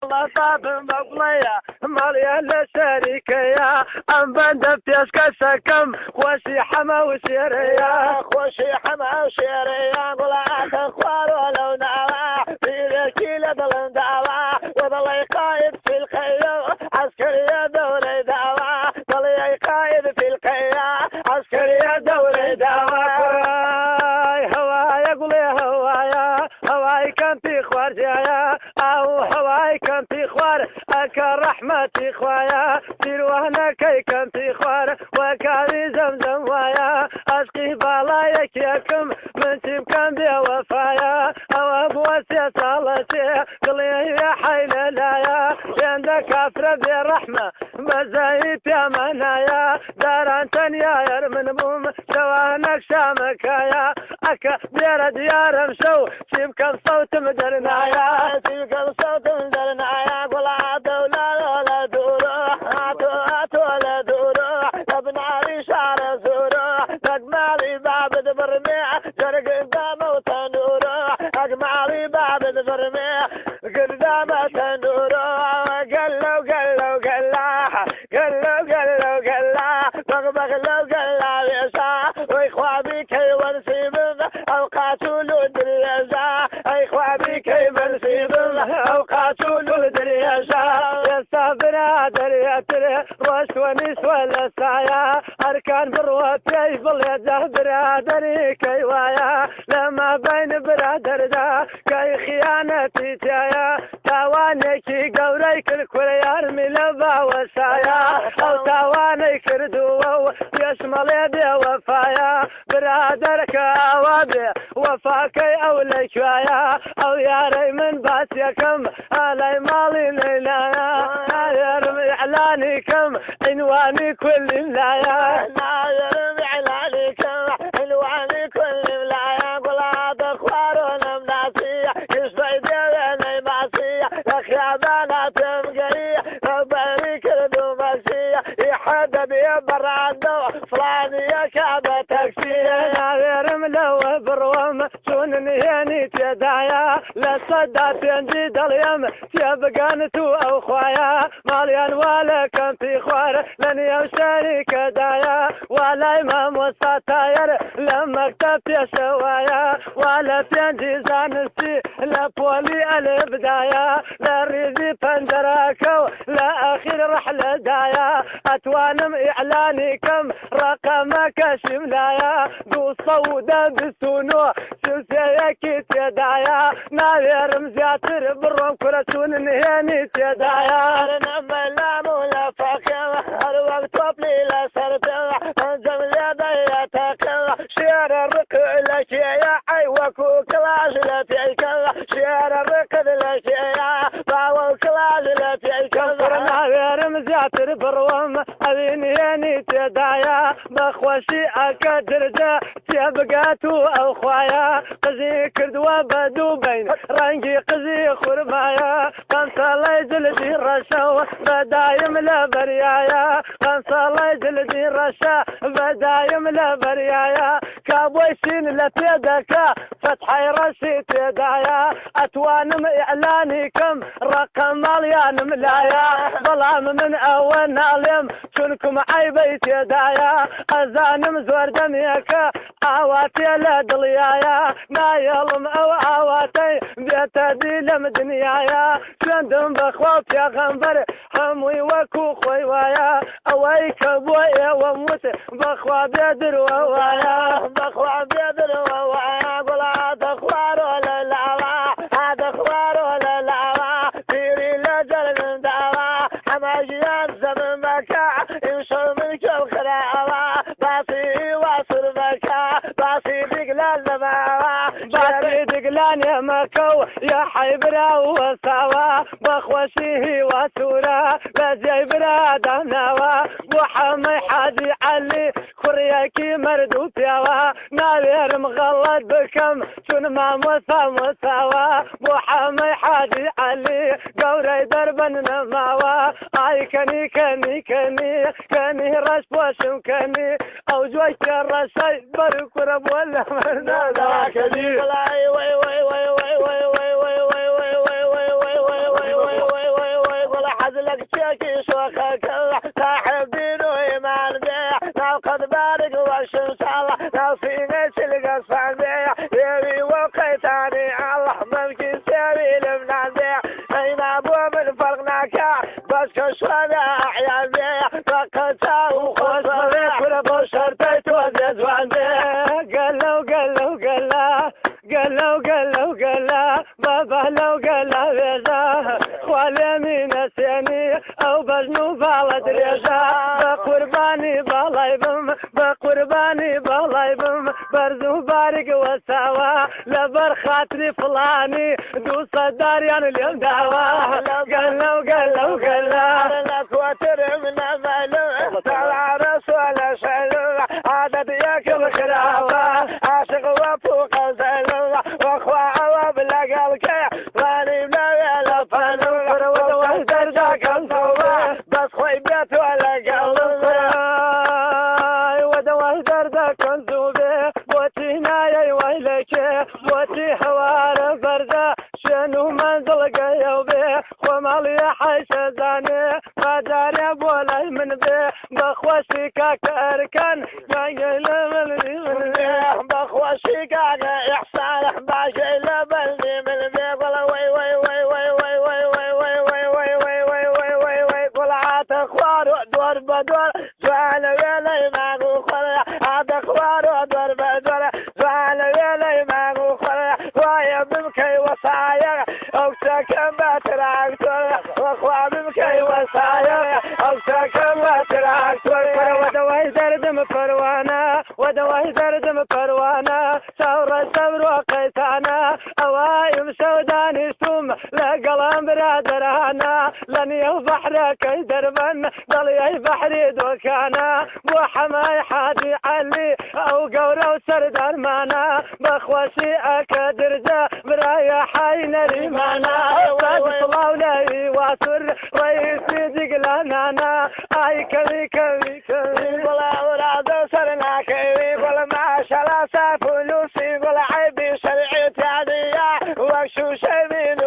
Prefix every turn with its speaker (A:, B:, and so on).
A: الله طاب مقلية مالية لشريكية أم بند بتسكى سكم خوشي حما وشيرية
B: خوشي حما وشيرية قلعات اخوار ولو نعوى في ذكي لدل دعوى وظلي قائد في الخيو عسكرية دولي دعوى ظلي قائد في الخيو عسكرية دولي دعوى
A: هواي قولي هواي كان في خوار جايا أو هواي كان في خوار أكا رحمتي خوايا سير وهنا كي كان في خوار وكاري زمزم وايا أشقي بالايك ياكم من تيم كان بي وفايا أو أبوسي صالتي قلي يا حيل لايا عندك كافر برحمة مزايد يا منايا داران تنيا يرمن بوم شوانك شامكايا أكا دير ديار مشو سيبكم صوت مدرنايا
B: سيبكم صوت مدرنايا قل عدو لا دورو عدو لا دورو ابن علي شعر زورو اجمالي بعبد برميع جرق قدامه تنورو اجمالي بعبد برميع قدامه تنورو قلو بغلو قلا بيسا واخوابي كي ونسيبن اوقات ولود اليسا اخوابي كي ونسيبن اوقات ولود اليسا يسا برادر يتري روش ونس ولا سايا اركان بروت يفل يده برادري كي وايا لما بين برادر دا كي خيانتي تايا تاوانيكي قوريك الكل يرمي لبا وسايا او تاواني كردو يشمل يدي وفايا برادرك اوابي وفاكي او لكوايا او ياري من باسيكم علي مالي ليلايا يرمي اعلانكم عنواني كل ولايا يرمي اعلانكم عنواني كل ولايا قل عاد اخوارنا مناسية يشبه ديني معصية اخيابانا تمقرية رباري كردو مسية يحدد يبر عنده فلانية كعبة تكسية
A: غير ملو بروم شون نهيني تدايا لصدا تنجد اليوم تبقانتو او خوايا ماليان ولا كان في خوار لن يوشارك دايا ولا امام وسطاير لما اكتب يا شوايا ولا تنجي زانسي لا بولي البدايا لا ريزي بندراكو لا اخير رحلة دايا اتوانم اعلانكم رقمك شملايا دو صودا بسونو شوسيك تدايا ناير مزياتر بروم كرتون نهيني تدايا
B: انا ملام ولا فاكر الوقت طبلي لا سرتر انزم لدي تاكر شير الركع لك يا عيوك كلاش لا تيكر شير الركض لك يا باو كلاش لا تيكر
A: ناير مزياتر بروم أبيني تدايا بخوشي أكدرجة تبقاتو أو خوايا قزي كردوا بدو بين رنجي قزي خربايا قنصة جلدي رشا بدايم لبريايا قنصة جلدي رشا بدايم لبريايا كابويسين لتيدك فتحي رشي تدايا أتوانم إعلانكم رقم مليان ملايا ظلام من أول نالم شنكم عيبيت يدايا أزانم زور دميك عواتي لدليايا ما يلم أو عواتي بيت ديلم دنيايا شندم بخوات يا غنبر حموي وكو خويوايا أويك بويا وموت بخوا بيدر ووايا
B: بخوا بيدر ووايا قل عاد اخوار ولا لاوا عاد اخوار ولا لاوا تيري لجل من دعوا حماجيات زمن مكا يمشوا منك الخلاوة باسي واصل مكا باسي دقلان لماوة
A: باسي دقلان يا مكو يا حيبرا وساوا بخوشيه وسورا بزي برادا نوا وحمي حادي علي خرياكي مردو بيوا نالير مغلط بكم شون ما مساوا وحمي حادي علي قوري دربا نماوا اي كني رش بوشم كني او جويت الرشاي برك رب ولا مرنا ذاك دي
B: وي شوخك صاحب دين وإيمان بيه لو قد بارك والشمس الله لو في نفس القصفان بيه يبي وقيتاني الله ممكن سوي لبنان بيه أين أبو من فرقناك بس كشوانا أحيان بيه فقطا وخوص بيه وربو شرطيت وزيزوان بيه قال بابا لو قال بيزا خوالي من السيني او بجنو بالد ريزا بقرباني بالايبم برزو بارك وساوا لبر خاطري فلاني دو صدار يعني اليوم دعوا قال لك وتر من مالو طلع رسول شلو عدد ياكل خرافه عاشق وفوق زلو واخوة عواب لقلك فاني بلا فانو وحدر ذاك الصوبة بس خوي بيت ولا قلب وحدر ذاك الصوبة بوتي نايا ويلك بوتي حوار بردا شنو منزل قيوبي ومالي حيش زاني قدر بولاي من بي بخوشي كاكركن بخوشي كاك احسان باجي لبلني من بي ولا وي وي وي وي وي وي وي وي وي وي وي وي وي وي وي طلعت اخوار دور بدور زعل ويلي ما نخلع عاد اخوار دور بدور زعل ويلي ما نخلع ويا بمكي وصايا او سكن باتراكتور واخوة بمكي وصايا او سكن باتراكتور ودوي دردم فروانا ثورة صبر وقيتانا اوايم سوداني ثم لقلم برادرانا لن يبحرك دربا ضلي بحري دوكانا بو حماي حادي علي او قورة وسردار مانا بخوشي اكدرجة برايا حين ريمانا صلاة ولي واسر رئيسي دقلانانا اي كذي ولا وراد سرنا كذي ولا ما شاء الله سافلوسي ولا عيبي شرعي تعديا وشو شيء